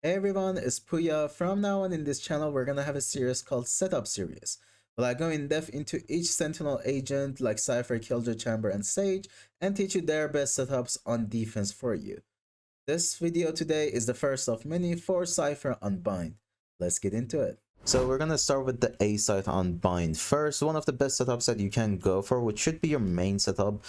Hey everyone, it's Puya. From now on in this channel, we're gonna have a series called Setup Series. Well, I go in depth into each Sentinel agent like Cypher, Killjoy, Chamber, and Sage, and teach you their best setups on defense for you. This video today is the first of many for Cypher Unbind. Let's get into it. So we're gonna start with the A site on Bind. First, one of the best setups that you can go for, which should be your main setup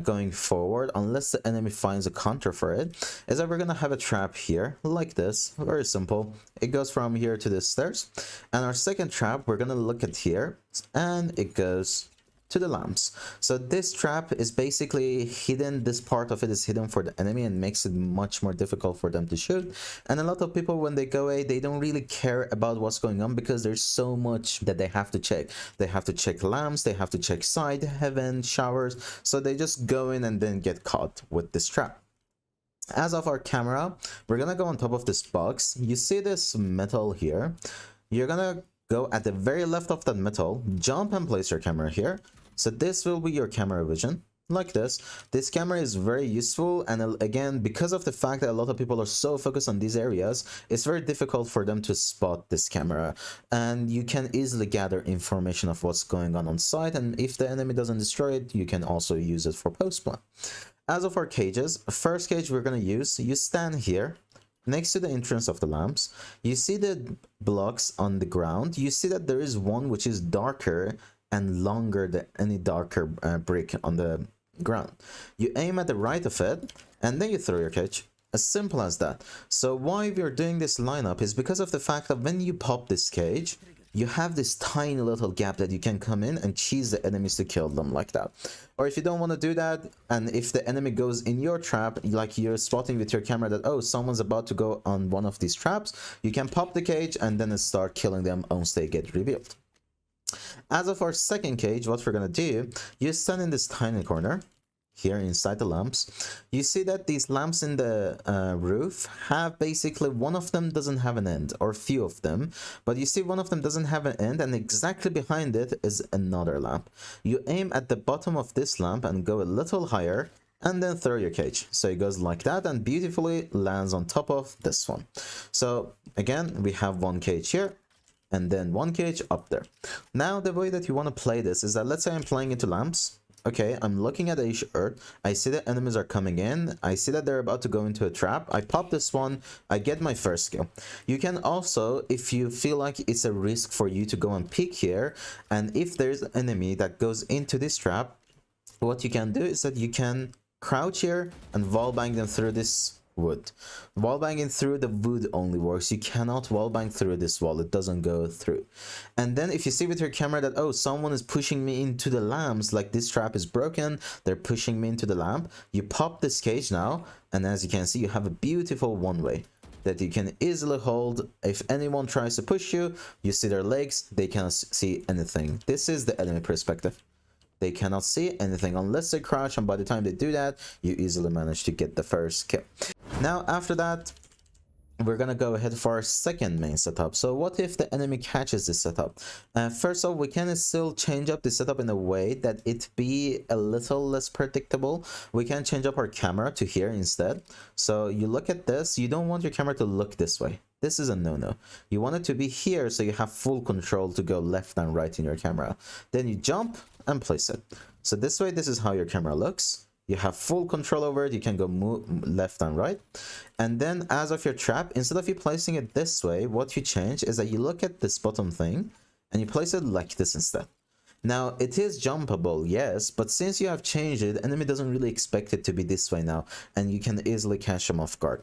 going forward, unless the enemy finds a counter for it, is that we're gonna have a trap here, like this. Very simple. It goes from here to the stairs. And our second trap, we're gonna look at here, and it goes to the lamps. So this trap is basically hidden. This part of it is hidden for the enemy and makes it much more difficult for them to shoot. And a lot of people, when they go A, they don't really care about what's going on because there's so much that they have to check. They have to check lamps, they have to check side, heaven, showers. So they just go in and then get caught with this trap. As of our camera, we're gonna go on top of this box. You see this metal here. You're gonna go at the very left of that metal, jump and place your camera here. So this will be your camera vision, like this. This camera is very useful, and again, because of the fact that a lot of people are so focused on these areas, it's very difficult for them to spot this camera, and you can easily gather information of what's going on site, and if the enemy doesn't destroy it, you can also use it for post plan. As of our cages, first cage we're going to use, you stand here next to the entrance of the lamps. You see the blocks on the ground. You see that there is one which is darker and longer than any darker brick on the ground. You aim at the right of it, and then you throw your cage. As simple as that. So why we're doing this lineup is because of the fact that when you pop this cage, you have this tiny little gap that you can come in and cheese the enemies to kill them like that. Or if you don't want to do that, and if the enemy goes in your trap, like you're spotting with your camera that, oh, someone's about to go on one of these traps, you can pop the cage and then start killing them once they get revealed. As of our second cage, what we're gonna do, you stand in this tiny corner here inside the lamps. You see that these lamps in the roof have basically, one of them doesn't have an end, or few of them, but you see one of them doesn't have an end, and exactly behind it is another lamp. You aim at the bottom of this lamp and go a little higher, and then throw your cage. So it goes like that and beautifully lands on top of this one. So again, we have one cage here, and then one cage up there. Now the way that you want to play this is that, let's say I'm playing into lamps. Okay, I'm looking at the earth. I see that enemies are coming in. I see that they're about to go into a trap. I pop this one. I get my first kill. You can also, if you feel like it's a risk for you to go and peek here, and if there's an enemy that goes into this trap, what you can do is that you can crouch here and wallbang them through this wood. Wallbanging through the wood only works. You cannot wallbang through this wall. It doesn't go through. And then if you see with your camera that, oh, someone is pushing me into the lamps, like this trap is broken, they're pushing me into the lamp, you pop this cage now, and as you can see, you have a beautiful one-way that you can easily hold. If anyone tries to push you, you see their legs, they cannot see anything. This is the enemy perspective. They cannot see anything unless they crouch, and by the time they do that, you easily manage to get the first kill. Now after that, we're gonna go ahead for our second main setup. So what if the enemy catches this setup? First off, we can still change up the setup in a way that it be a little less predictable. We can change up our camera to here instead. So you look at this, you don't want your camera to look this way. This is a no-no. You want it to be here so you have full control to go left and right in your camera. Then you jump and place it. So this way, this is how your camera looks. You have full control over it. You can go move left and right. And then as of your trap, instead of you placing it this way, what you change is that you look at this bottom thing and you place it like this instead. Now, it is jumpable, yes, but since you have changed it, enemy doesn't really expect it to be this way now, and you can easily catch them off guard.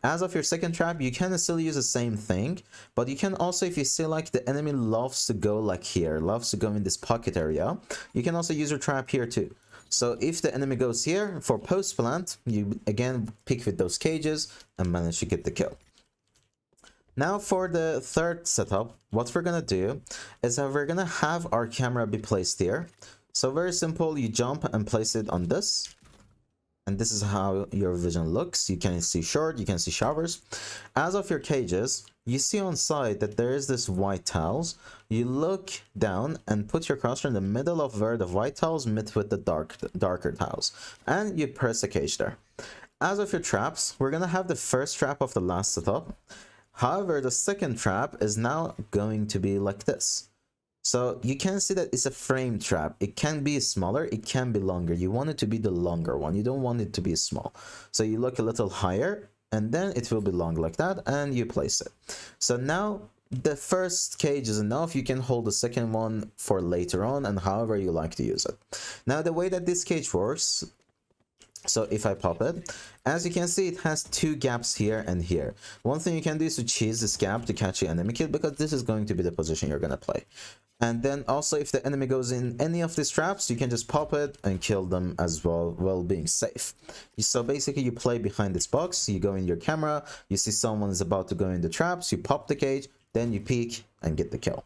As of your second trap, you can still use the same thing, but you can also, if you see like the enemy loves to go like here, loves to go in this pocket area, you can also use your trap here too. So if the enemy goes here for post plant, you again pick with those cages and manage to get the kill. Now for the third setup, what we're gonna do is that we're gonna have our camera be placed here. So very simple, you jump and place it on this. And this is how your vision looks. You can see short, you can see showers. As of your cages, you see on side that there is this white tiles. You look down and put your cursor in the middle of where the white tiles meet with the darker tiles. And you press a cage there. as of your traps, we're gonna have the first trap of the last setup. However, the second trap is now going to be like this. So you can see that it's a frame trap. It can be smaller, it can be longer. You want it to be the longer one. You don't want it to be small. So you look a little higher, and then it will be long like that, and you place it. So now the first cage is enough. You can hold the second one for later on, and however you like to use it. Now the way that this cage works, so if I pop it, as you can see, it has two gaps here and here. One thing you can do is to cheese this gap to catch the enemy kill, because this is going to be the position you're gonna play. And then also, if the enemy goes in any of these traps, you can just pop it and kill them as well, while being safe. So basically, you play behind this box, you go in your camera, you see someone is about to go in the traps, you pop the cage, then you peek and get the kill.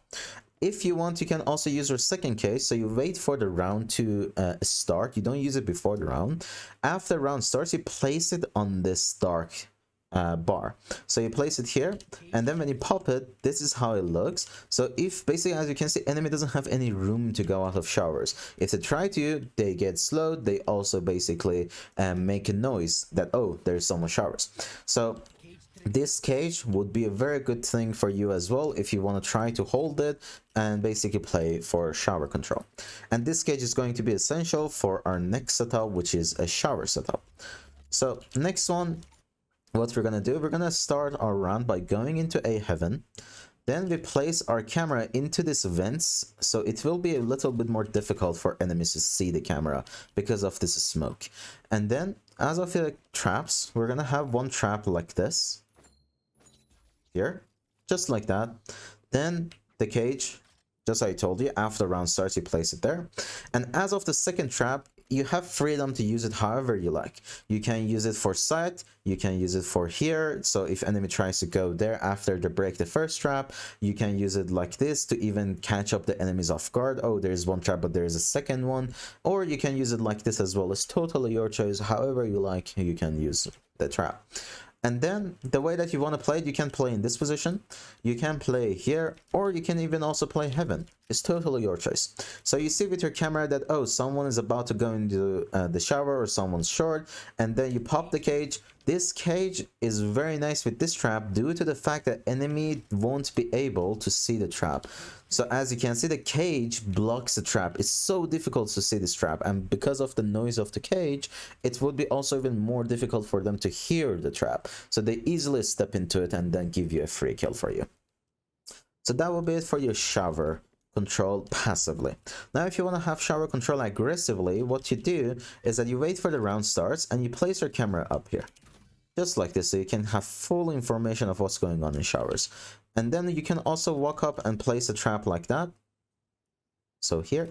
If you want, you can also use your second cage, so you wait for the round to start. You don't use it before the round. After the round starts, you place it on this dark bar. So you place it here, and then when you pop it, this is how it looks. So if basically, as you can see, enemy doesn't have any room to go out of showers. If they try to, they get slowed. They also basically make a noise that, oh, there's someone showers. So this cage would be a very good thing for you as well if you want to try to hold it and basically play for shower control. And this cage is going to be essential for our next setup, which is a shower setup. So next one, what we're gonna do, we're gonna start our round by going into a heaven. Then we place our camera into these vents, so it will be a little bit more difficult for enemies to see the camera because of this smoke. And then as of the traps, we're gonna have one trap like this here, just like that. Then the cage, just like I told you, after round starts, you place it there. And as of the second trap, you have freedom to use it however you like. You can use it for sight, you can use it for here, so if enemy tries to go there after they break the first trap, you can use it like this to even catch up the enemies off guard. Oh, there's one trap but there's a second one. Or you can use it like this as well. It's totally your choice. However you like, you can use the trap. And then the way that you want to play it, you can play in this position, you can play here, or you can even also play heaven. It's totally your choice. So you see with your camera that, oh, someone is about to go into the shower, or someone's short, and then you pop the cage. This cage is very nice with this trap due to the fact that enemy won't be able to see the trap. So as you can see, the cage blocks the trap. It's so difficult to see this trap, and because of the noise of the cage, it would be also even more difficult for them to hear the trap. So they easily step into it and then give you a free kill for you. So that will be it for your shower control passively. Now if you want to have shower control aggressively, what you do is that you wait for the round starts and you place your camera up here, just like this, so you can have full information of what's going on in showers. And then you can also walk up and place a trap like that. So here,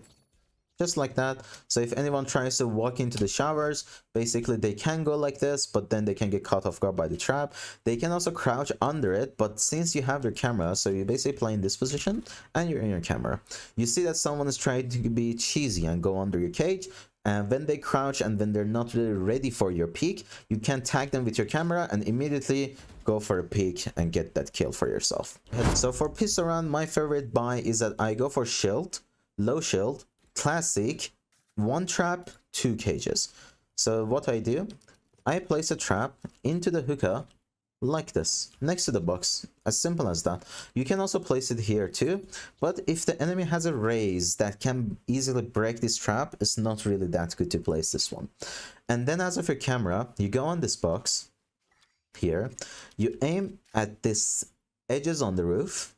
just like that. So if anyone tries to walk into the showers, basically they can go like this, but then they can get caught off guard by the trap. They can also crouch under it, but since you have your camera, so you basically play in this position and you're in your camera. You see that someone is trying to be cheesy and go under your cage, and when they crouch and when they're not really ready for your peek, you can tag them with your camera and immediately go for a peek and get that kill for yourself. So for pistol round, my favorite buy is that I go for shield, low shield, classic, one trap, two cages. So what I do, I place a trap into the hookah like this, next to the box, as simple as that. You can also place it here too, but if the enemy has a raise that can easily break this trap, it's not really that good to place this one. And then as of your camera, you go on this box here, you aim at this edges on the roof,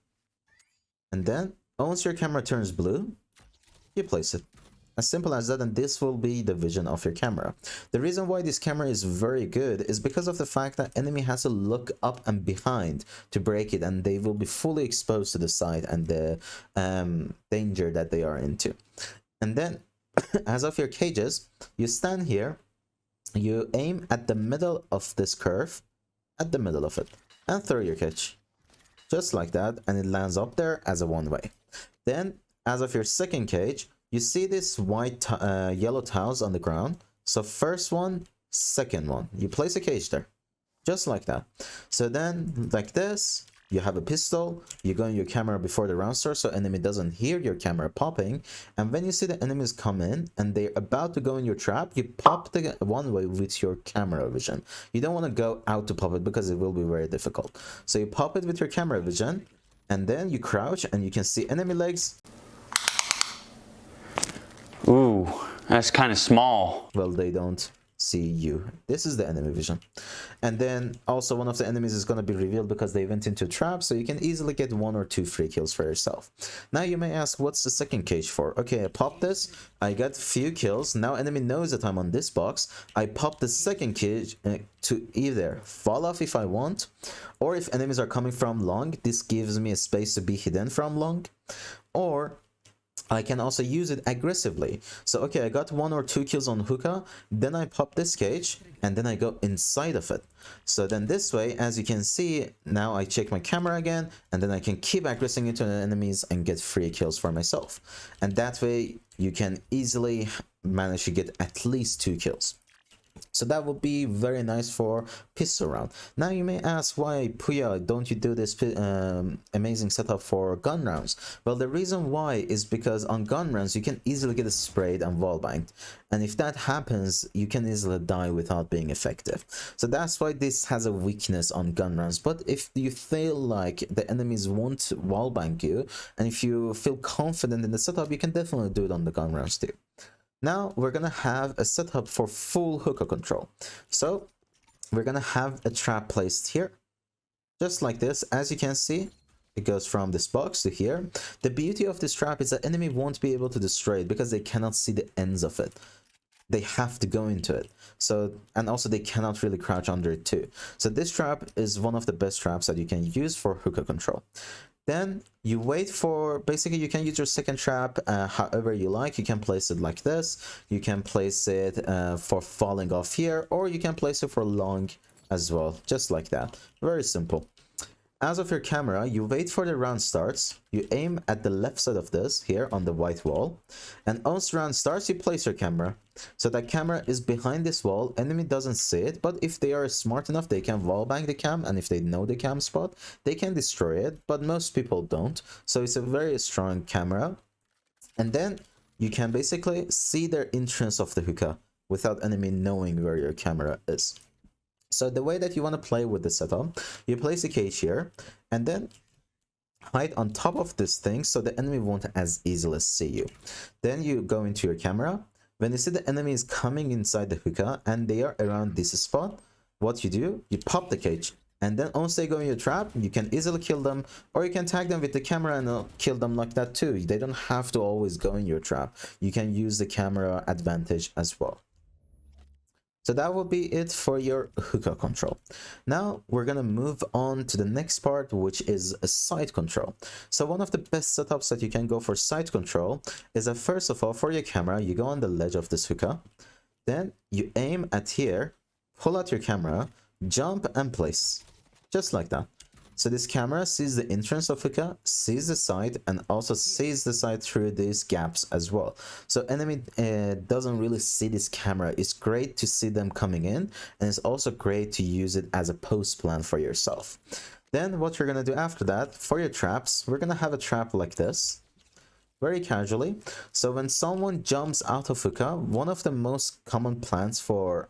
and then once your camera turns blue, you place it. As simple as that, and this will be the vision of your camera. The reason why this camera is very good is because of the fact that enemy has to look up and behind to break it, and they will be fully exposed to the side and the danger that they are into. And then as of your cages, you stand here, you aim at the middle of this curve, at the middle of it, and throw your cage. Just like that, and it lands up there as a one-way. Then as of your second cage, you see this white yellow tiles on the ground. So first one, second one, you place a cage there, just like that. So then like this, you have a pistol, you go in your camera before the round starts so enemy doesn't hear your camera popping, and when you see the enemies come in and they're about to go in your trap, you pop the one way with your camera vision. You don't want to go out to pop it because it will be very difficult. So you pop it with your camera vision, and then you crouch and you can see enemy legs. Ooh, that's kind of small. Well, they don't see you. This is the enemy vision. And then also one of the enemies is going to be revealed because they went into a trap, so you can easily get 1 or 2 free kills for yourself. Now you may ask, what's the second cage for? Okay, I popped this, I got few kills, now enemy knows that I'm on this box. I pop the second cage to either fall off if I want, or if enemies are coming from long, this gives me a space to be hidden from long, or I can also use it aggressively. So okay, I got 1 or 2 kills on Hookah, then I pop this cage and then I go inside of it. So then this way, as you can see, now I check my camera again and then I can keep aggressing into the enemies and get free kills for myself. And that way you can easily manage to get at least 2 kills. So that would be very nice for pistol round. Now you may ask, why, Puya, don't you do this amazing setup for gun rounds? Well, the reason why is because on gun rounds you can easily get sprayed and wallbanged, and if that happens you can easily die without being effective. So that's why this has a weakness on gun rounds. But if you feel like the enemies won't wallbang you, and if you feel confident in the setup, you can definitely do it on the gun rounds too. Now we're gonna have a setup for full hookah control. So we're gonna have a trap placed here, just like this. As you can see, it goes from this box to here. The beauty of this trap is that enemy won't be able to destroy it because they cannot see the ends of it. They have to go into it. So, and also they cannot really crouch under it too. So this trap is one of the best traps that you can use for hookah control. Then you wait for, basically you can use your second trap however you like. You can place it like this, you can place it for falling off here, or you can place it for long as well, just like that. Very simple. As of your camera, you wait for the round starts, you aim at the left side of this, here on the white wall, and once the round starts, you place your camera. So that camera is behind this wall, enemy doesn't see it, but if they are smart enough, they can wallbang the cam, and if they know the cam spot, they can destroy it, but most people don't. So it's a very strong camera. And then you can basically see their entrance of the hookah without enemy knowing where your camera is. So the way that you want to play with the setup, you place a cage here and then hide on top of this thing so the enemy won't as easily see you. Then you go into your camera. When you see the enemy is coming inside the hookah and they are around this spot, what you do, you pop the cage. And then once they go in your trap, you can easily kill them, or you can tag them with the camera and kill them like that too. They don't have to always go in your trap. You can use the camera advantage as well. So that will be it for your hookah control. Now we're gonna move on to the next part, which is a side control. So one of the best setups that you can go for side control is that first of all, for your camera, you go on the ledge of this hookah, then you aim at here, pull out your camera, jump and place, just like that. So this camera sees the entrance of hookah, sees the side, and also sees the side through these gaps as well. So enemy doesn't really see this camera. It's great to see them coming in, and it's also great to use it as a post plan for yourself. Then what you're gonna do after that, for your traps, we're gonna have a trap like this, very casually. So when someone jumps out of hookah, one of the most common plants for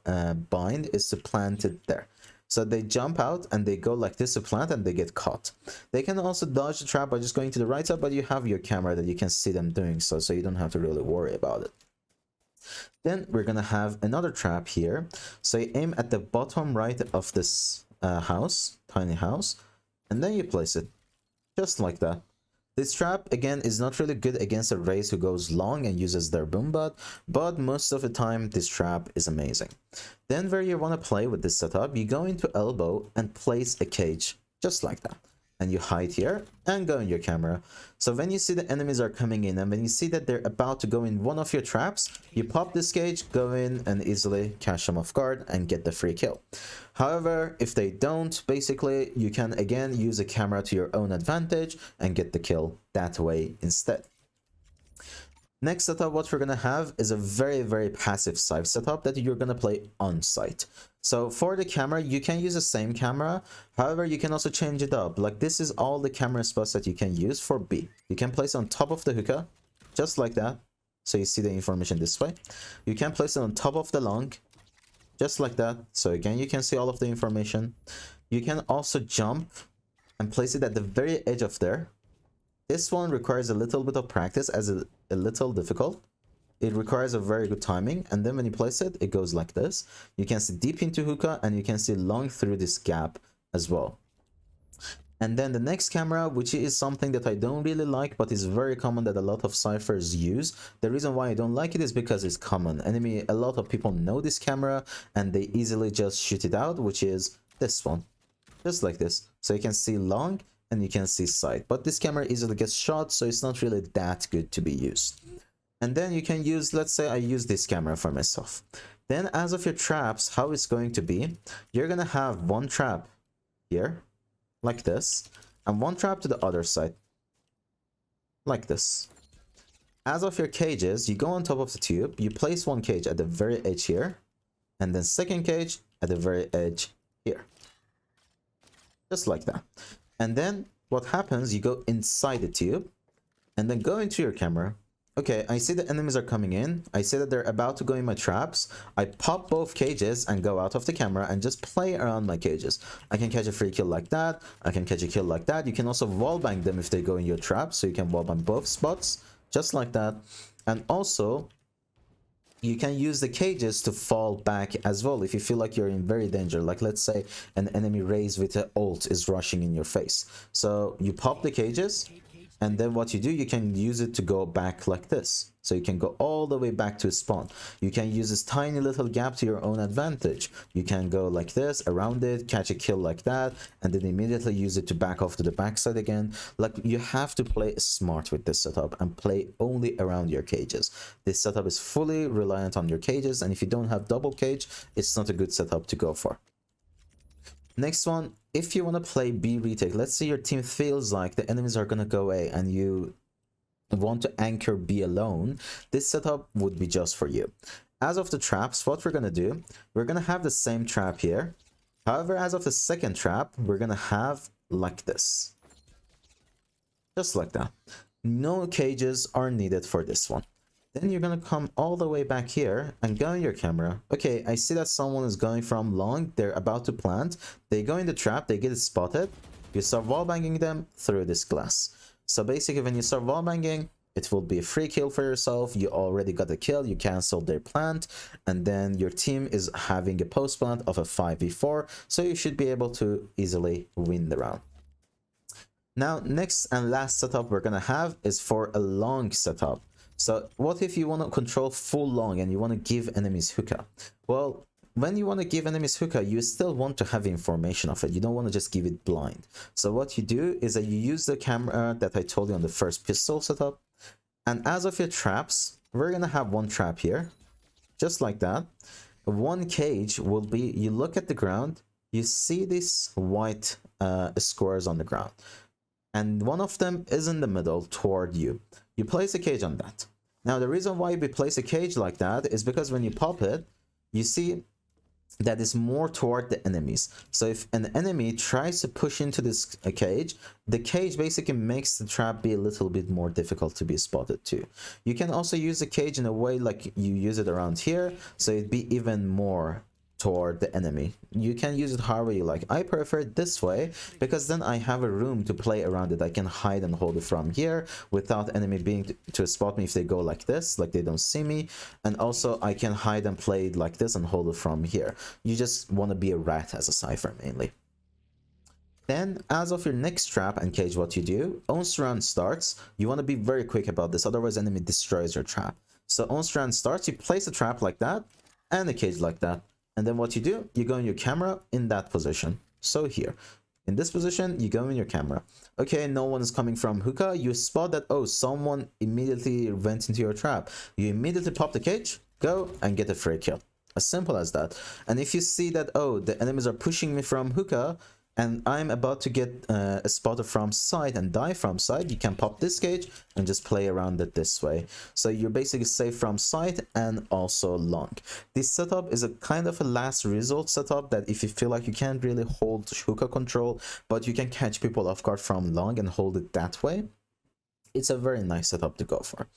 bind is to plant it there. So they jump out and they go like this to plant and they get caught. They can also dodge the trap by just going to the right side, but you have your camera that you can see them doing so, so you don't have to really worry about it. Then we're gonna have another trap here. So you aim at the bottom right of this house, tiny house, and then you place it, just like that. This trap, again, is not really good against a race who goes long and uses their boom bot, but most of the time, this trap is amazing. Then where you want to play with this setup, you go into elbow and place a cage, just like that. And you hide here and go in your camera. So when you see the enemies are coming in and when you see that they're about to go in one of your traps, you pop this cage, go in and easily catch them off guard and get the free kill. However, if they don't, basically you can again use a camera to your own advantage and get the kill that way instead. Next setup, what we're gonna have is a very passive Cypher setup that you're gonna play on site. So for the camera, you can use the same camera. However, you can also change it up. Like this is all the camera spots that you can use for B. You can place on top of the hookah, just like that. So you see the information this way. You can place it on top of the long, just like that. So again, you can see all of the information. You can also jump and place it at the very edge of there. This one requires a little bit of practice, as a little difficult. It requires a very good timing, and then when you place it, it goes like this. You can see deep into hookah, and you can see long through this gap as well. And then the next camera, which is something that I don't really like, but is very common that a lot of Cyphers use. The reason why I don't like it is because it's common. A lot of people know this camera, and they easily just shoot it out, which is this one. Just like this. So you can see long, and you can see side, but this camera easily gets shot, so it's not really that good to be used. And then you can use, let's say I use this camera for myself. Then as of your traps, how it's going to be, you're gonna have one trap here, like this, and one trap to the other side, like this. As of your cages, you go on top of the tube, you place one cage at the very edge here, and then second cage at the very edge here. Just like that. And then what happens, you go inside the tube and then go into your camera. Okay, I see the enemies are coming in. I see that they're about to go in my traps. I pop both cages and go out of the camera and just play around my cages. I can catch a free kill like that. I can catch a kill like that. You can also wallbang them if they go in your trap. So you can wallbang both spots, just like that. And also, you can use the cages to fall back as well if you feel like you're in very danger. Like let's say an enemy raise with an ult is rushing in your face. So you pop the cages, and then what you do, you can use it to go back like this. So you can go all the way back to spawn. You can use this tiny little gap to your own advantage. You can go like this, around it, catch a kill like that, and then immediately use it to back off to the backside again. Like, you have to play smart with this setup and play only around your cages. This setup is fully reliant on your cages, and if you don't have double cage, it's not a good setup to go for. Next one, if you want to play B retake, let's say your team feels like the enemies are going to go A and you want to anchor B alone, this setup would be just for you. As of the traps, what we're going to do, we're going to have the same trap here. However, as of the second trap, we're going to have like this. Just like that. No cages are needed for this one. Then you're going to come all the way back here and go in your camera. Okay, I see that someone is going from long. They're about to plant. They go in the trap. They get it spotted. You start wallbanging them through this glass. So basically, when you start wallbanging, it will be a free kill for yourself. You already got a kill. You canceled their plant. And then your team is having a post plant of a 5v4. So you should be able to easily win the round. Now, next and last setup we're going to have is for a long setup. So what if you want to control full long and you want to give enemies hookah? Well, when you want to give enemies hookah, you still want to have information of it. You don't want to just give it blind. So what you do is that you use the camera that I told you on the first pistol setup. And as of your traps, we're going to have one trap here, just like that. One cage will be, you look at the ground, you see these white squares on the ground. And one of them is in the middle toward you. You place a cage on that. Now, the reason why we place a cage like that is because when you pop it, you see that is more toward the enemies. So if an enemy tries to push into this cage, the cage basically makes the trap be a little bit more difficult to be spotted too. You can also use the cage in a way like you use it around here, so it'd be even more toward the enemy. You can use it however you like. I prefer it this way because then I have a room to play around it. I can hide and hold it from here without enemy being to spot me if they go like this, like they don't see me. And also I can hide and play it like this and hold it from here. You just want to be a rat as a Cypher mainly. Then, as of your next trap and cage, what you do, once round starts, you want to be very quick about this, otherwise enemy destroys your trap. So once round starts, you place a trap like that and a cage like that. And then what you do, you go in your camera in that position. So here, in this position, you go in your camera. Okay, no one is coming from hookah. You spot that, oh, someone immediately went into your trap. You immediately pop the cage, go and get a free kill. As simple as that. And if you see that, oh, the enemies are pushing me from hookah, and I'm about to get a spotter from side and die from side, you can pop this gauge and just play around it this way. So you're basically safe from side and also long. This setup is a kind of a last resort setup that if you feel like you can't really hold hookah control, but you can catch people off guard from long and hold it that way, it's a very nice setup to go for.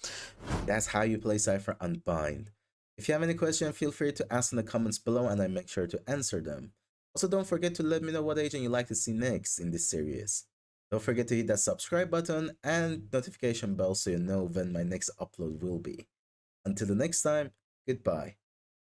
That's how you play Cypher Unbind. If you have any question, feel free to ask in the comments below and I make sure to answer them. Also, don't forget to let me know what agent you'd like to see next in this series. Don't forget to hit that subscribe button and notification bell so you know when my next upload will be. Until the next time, goodbye.